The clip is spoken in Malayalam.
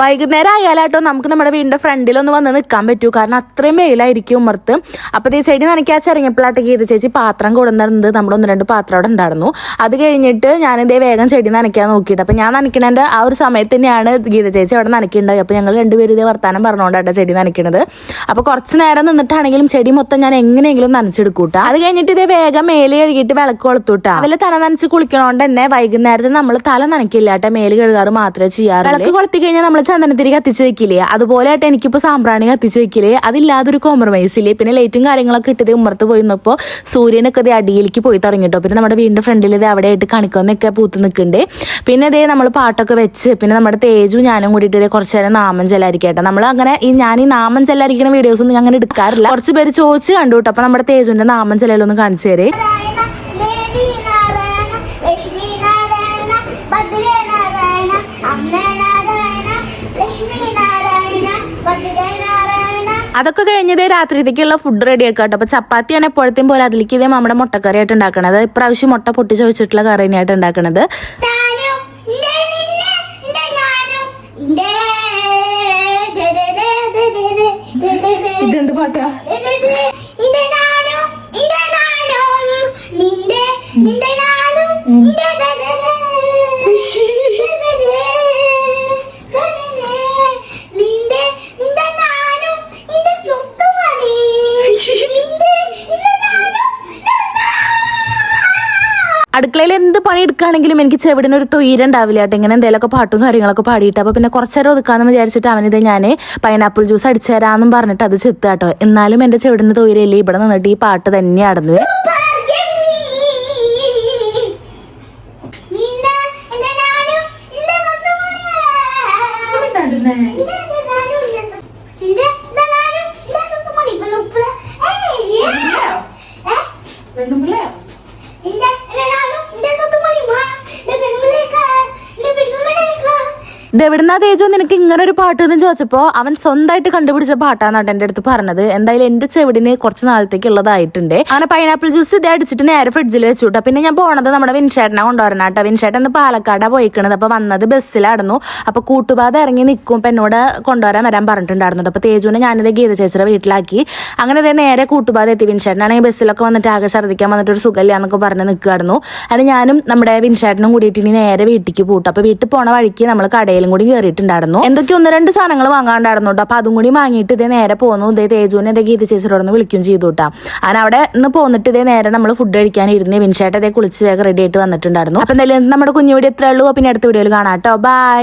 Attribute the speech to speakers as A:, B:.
A: വൈകുന്നേരം ആയാലാട്ടോ നമുക്ക് നമ്മുടെ വീടിന്റെ ഫ്രണ്ടിലൊന്ന് വന്ന് നിൽക്കാൻ പറ്റൂ. കാരണം അത്രയും വെയിലായിരിക്കും ഉമ്മർത്ത്. അപ്പോൾ ഈ ചെടി നനയ്ക്കാച്ച് ഇറങ്ങിയപ്പോഴാട്ട് ഗീത ചേച്ചി പാത്രം കൊടുന്നിരുന്നത്. നമ്മുടെ 1-2 പാത്രം അവിടെ ഉണ്ടായിരുന്നു. അത് കഴിഞ്ഞിട്ട് ഞാനിതേ വേഗം ചെടി നനയ്ക്കാൻ നോക്കിയിട്ട്, അപ്പോൾ ഞാൻ നനയ്ക്കണേൻ്റെ ആ ഒരു സമയത്ത് തന്നെയാണ് ഗീത ചേച്ചി അവിടെ നനയ്ക്കുന്നുണ്ടായി. അപ്പോൾ ഞങ്ങൾ രണ്ടുപേരും ഇതേ വർത്താനം പറഞ്ഞുകൊണ്ടാട്ടോ ചെടി നനയ്ക്കണത്. അപ്പോൾ കുറച്ച് നേരം നിന്നിട്ടാണെങ്കിലും ചെടി മൊത്തം ഞാൻ എങ്ങനെയെങ്കിലും നനച്ചെടുക്കൂട്ടാ. അത് കഴിഞ്ഞിട്ട് ഇതേ വേഗം മേല് കഴുകിയിട്ട് വിളക്ക് കൊളുത്തൂട്ടാ. അതിൽ തല നനച്ച് കുളിക്കണോണ്ട് തന്നെ വൈകുന്നേരത്തെ നമ്മൾ തല നനയ്ക്കില്ല കേട്ടോ, മേല് കഴുകാറ് മാത്രമേ ചെയ്യാറ്. വിളക്ക് കൊളുത്തി കഴിഞ്ഞാൽ നമ്മൾ ചന്ദനത്തിരി കത്തിച്ച് വെക്കില്ലേ, അതുപോലെ ആയിട്ട് എനിക്കിപ്പോൾ സാമ്പ്രാണി കത്തിച്ച് വെക്കില്ലേ, അതില്ലാതൊരു കോംപ്രമൈസ് ഇല്ലേ. പിന്നെ ലൈറ്റും കാര്യങ്ങളൊക്കെ ഇട്ടത് ഉമ്മർത്ത് പോയി നിന്നപ്പോൾ സൂര്യനൊക്കെ ഇത് അടിയിലേക്ക് പോയി തുടങ്ങിട്ടോ. പിന്നെ നമ്മുടെ വീടിൻ്റെ ഫ്രണ്ടിൽ ഇത് അവിടെ ആയിട്ട് കണിക്കൊന്നൊക്കെ പൂത്ത് നിൽക്കുന്നുണ്ട്. പിന്നെ ഇതേ നമ്മൾ പാട്ടൊക്കെ വെച്ച് പിന്നെ നമ്മുടെ തേജു ഞാനും കൂടിയിട്ട് ഇതേ കുറച്ച് നേരം നാമം ചെല്ലായിരിക്കട്ടെ. നമ്മൾ അങ്ങനെ ഞാൻ ഈ നാമം ചെല്ലായിരിക്കുന്ന വീഡിയോസ് ഒന്നും അങ്ങനെ എടുക്കാറില്ല. കുറച്ച് പേര് ചോദിച്ച് കണ്ടു കേട്ടോ. അപ്പോൾ നമ്മുടെ തേജുവിൻ്റെ നാമം ചെല്ലലൊന്ന് കാണിച്ചു തരേ. അതൊക്കെ കഴിഞ്ഞതേ രാത്രിത്തേക്കുള്ള ഫുഡ് റെഡി ആക്കാട്ടോ. അപ്പോൾ ചപ്പാത്തിയാണ് എപ്പോഴത്തെയും പോലെ അതിലേക്ക് ഇതേ നമ്മുടെ മുട്ടക്കറി ആയിട്ട് ഉണ്ടാക്കണത്. ഇപ്രാവശ്യം മുട്ട പൊട്ടിച്ച് വെച്ചിട്ടുള്ള കറി തന്നെയായിട്ട് ഉണ്ടാക്കണത്. ഇതെന്ത് പാട്ടാ? അടുക്കളയിൽ എന്ത് പണി എടുക്കുകയാണെങ്കിലും എനിക്ക് ചെവിടിനൊരു തൊയിലുണ്ടാവില്ല കേട്ടോ. ഇങ്ങനെ എന്തെങ്കിലുമൊക്കെ പാട്ടും കാര്യങ്ങളൊക്കെ പാടിയിട്ട്. അപ്പോൾ പിന്നെ കുറച്ചേരം ഒതുക്കാമെന്ന് വിചാരിച്ചിട്ട് അവനിത് ഞാൻ പൈനാപ്പിൾ ജ്യൂസ് അടിച്ചു തരാമെന്നും പറഞ്ഞിട്ട് അത് ചെത്തുക കേട്ടോ. എന്നാലും എൻ്റെ ചെവിടിന് തൊയിലല്ലേ, ഇവിടെ നിന്നിട്ട് ഈ പാട്ട് തന്നെയായിരുന്നു. ഇതെവിടുന്നാ തേജോ നിനക്ക് ഇങ്ങനെ ഒരു പാട്ട് എന്ന് ചോദിച്ചപ്പോൾ അവൻ സ്വന്തമായിട്ട് കണ്ടുപിടിച്ച പാട്ടാന്നാണ് എൻ്റെ അടുത്ത് പറഞ്ഞത്. എന്തായാലും എൻ്റെ ചെവിടിന് കുറച്ച് നാളത്തേക്ക് ഉള്ളതായിട്ടുണ്ട്. അങ്ങനെ പൈനാപ്പിൾ ജ്യൂസ് ഇത് അടിച്ചിട്ട് നേരെ ഫ്രിഡ്ജിൽ വെച്ചു കേട്ടോ. പിന്നെ ഞാൻ പോണത് നമ്മുടെ വിൻഷേട്ടനെ കൊണ്ടുവരണം കേട്ടോ. വിൻഷേട്ടൻ ഇന്ന് പാലക്കാടാണ് പോയിക്കണത്. അപ്പോൾ വന്നത് ബസ്സിലായിരുന്നു. അപ്പോൾ കൂട്ടുപാത ഇറങ്ങി നിൽക്കും. ഇപ്പം എന്നോട് വരാൻ പറഞ്ഞിട്ടുണ്ടായിരുന്നു. അപ്പോൾ തേജുവിനെ ഞാനിത് ഗീത ചേച്ചിയുടെ വീട്ടിലാക്കി. അങ്ങനെ ഇതേ നേരെ കൂട്ടുപാത എത്തി. വിൻഷേട്ടനാണെങ്കിൽ ബസ്സിലൊക്കെ വന്നിട്ട് ആകെ ഛർദ്ദിക്കാൻ വന്നിട്ട് ഒരു സുഖമില്ല എന്നൊക്കെ പറഞ്ഞ് നിൽക്കുമായിരുന്നു. അതിന് ഞാനും നമ്മുടെ വിൻഷേട്ടനും കൂടിയിട്ട് ഇനി നേരെ വീട്ടിലേക്ക് പോട്ടും. അപ്പോൾ വീട്ടിൽ പോണ വഴിക്ക് നമ്മൾ കടയിൽ കൂടി കയറിയിട്ടുണ്ടായിരുന്നു. എന്തൊക്കെ 1-2 സാധനങ്ങൾ വാങ്ങാണ്ടായിരുന്നു കേട്ടോ. അപ്പൊ അതും കൂടി വാങ്ങിയിട്ട് ഇതേ നേരെ പോന്നു. ഇതേ തേജുവിനെ ഇതേ ഗീത ചേച്ചിയോടൊന്ന് വിളിക്കുകയും ചെയ്തു കേട്ടോ. അങ്ങനെ അവിടെ നിന്ന് പോന്നിട്ട് ഇതേ നേരെ നമ്മൾ ഫുഡ് കഴിക്കാനിരുന്ന് വിൻഷേട്ട ഇതേ കുളിച്ച് വേഗം റെഡി ആയിട്ട് വന്നിട്ടുണ്ടായിരുന്നു. അപ്പൊ എന്തായാലും നമ്മുടെ കുഞ്ഞു വീഡിയോ എത്ര ഉള്ളൂ. പിന്നെ അടുത്ത വീഡിയോയിൽ കാണാം കേട്ടോ. ബൈ.